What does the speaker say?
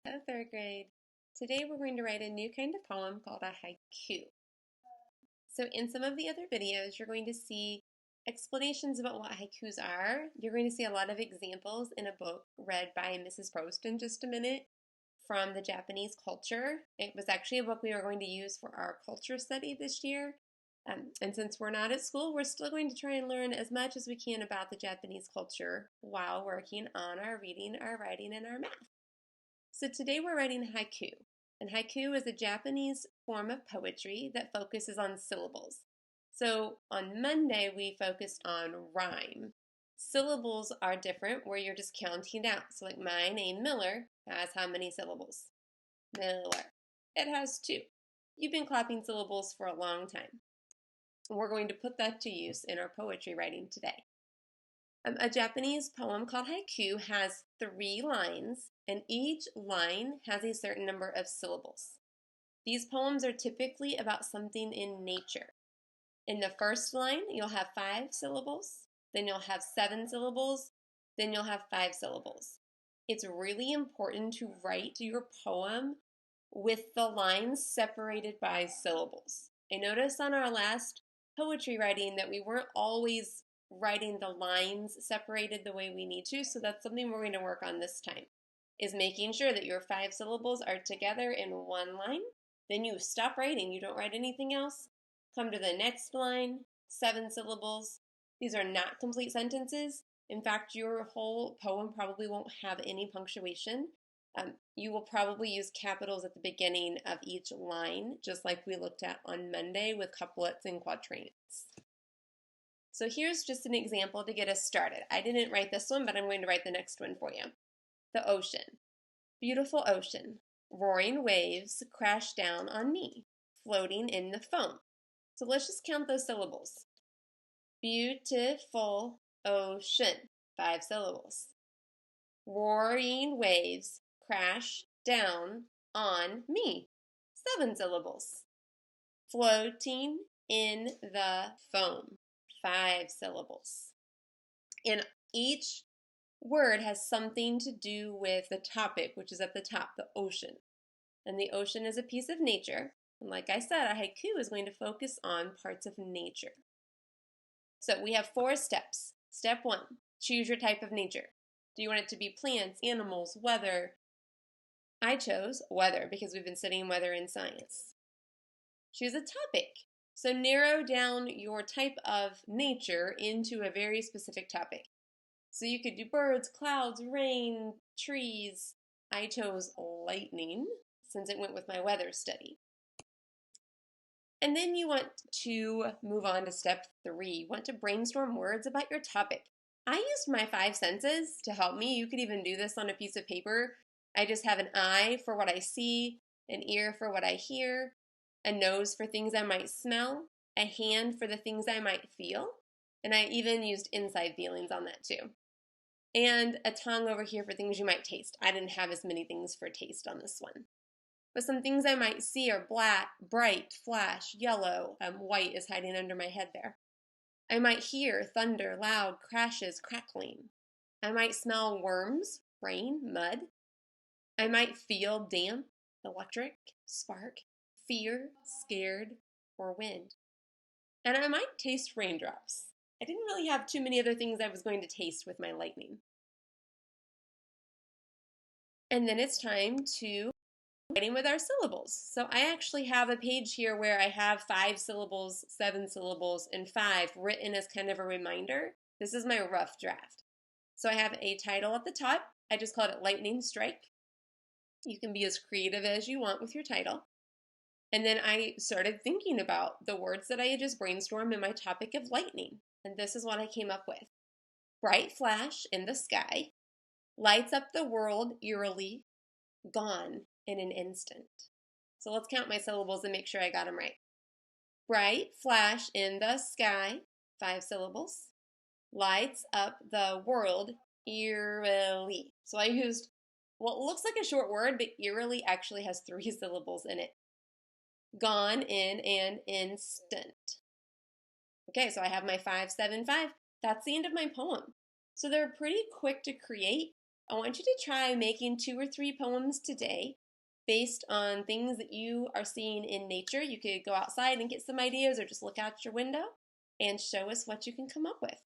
Third grade. Today we're going to write a new kind of poem called a haiku. So in some of the other videos, you're going to see explanations about what haikus are. You're going to see a lot of examples in a book read by Mrs. Post in just a minute from the Japanese culture. It was actually a book we were going to use for our culture study this year. And since we're not at school, we're still going to try and learn as much as we can about the Japanese culture while working on our reading, our writing, and our math. So today we're writing haiku, and haiku is a Japanese form of poetry that focuses on syllables. So on Monday we focused on rhyme. Syllables are different where you're just counting down. So like my name Miller has how many syllables? Miller. It has 2. You've been clapping syllables for a long time. We're going to put that to use in our poetry writing today. A Japanese poem called haiku has 3 lines, and each line has a certain number of syllables. These poems are typically about something in nature. In the first line, you'll have 5 syllables, then you'll have 7 syllables, then you'll have 5 syllables. It's really important to write your poem with the lines separated by syllables. I noticed on our last poetry writing that we weren't always writing the lines separated the way we need to, so that's something we're going to work on this time, is making sure that your 5 syllables are together in one line. Then you stop writing, you don't write anything else. Come to the next line, 7 syllables. These are not complete sentences. In fact, your whole poem probably won't have any punctuation. You will probably use capitals at the beginning of each line, just like we looked at on Monday with couplets and quatrains. So here's just an example to get us started. I didn't write this one, but I'm going to write the next one for you. The ocean. Beautiful ocean. Roaring waves crash down on me, floating in the foam. So let's just count those syllables. Beautiful ocean. 5 syllables. Roaring waves crash down on me. 7 syllables. Floating in the foam. 5 syllables. And each word has something to do with the topic, which is at the top, the ocean. And the ocean is a piece of nature. And like I said, a haiku is going to focus on parts of nature. So we have 4 steps. Step 1, choose your type of nature. Do you want it to be plants, animals, weather? I chose weather because we've been studying weather in science. Choose a topic. So narrow down your type of nature into a very specific topic. So you could do birds, clouds, rain, trees. I chose lightning since it went with my weather study. And then you want to move on to step 3. You want to brainstorm words about your topic. I used my 5 senses to help me. You could even do this on a piece of paper. I just have an eye for what I see, an ear for what I hear, a nose for things I might smell, a hand for the things I might feel, and I even used inside feelings on that too. And a tongue over here for things you might taste. I didn't have as many things for taste on this one. But some things I might see are black, bright, flash, yellow, white is hiding under my head there. I might hear thunder, loud, crashes, crackling. I might smell worms, rain, mud. I might feel damp, electric, spark, fear, scared, or wind. And I might taste raindrops. I didn't really have too many other things I was going to taste with my lightning. And then it's time to writing with our syllables. So I actually have a page here where I have 5 syllables, 7 syllables, and 5 written as kind of a reminder. This is my rough draft. So I have a title at the top. I just called it Lightning Strike. You can be as creative as you want with your title. And then I started thinking about the words that I had just brainstormed in my topic of lightning. And this is what I came up with. Bright flash in the sky, lights up the world eerily, gone in an instant. So let's count my syllables and make sure I got them right. Bright flash in the sky, 5 syllables. Lights up the world eerily. So I used what looks like a short word, but eerily actually has 3 syllables in it. Gone in an instant. Okay, so I have my 5, 7, 5. That's the end of my poem. So they're pretty quick to create. I want you to try making 2 or 3 poems today based on things that you are seeing in nature. You could go outside and get some ideas or just look out your window and show us what you can come up with.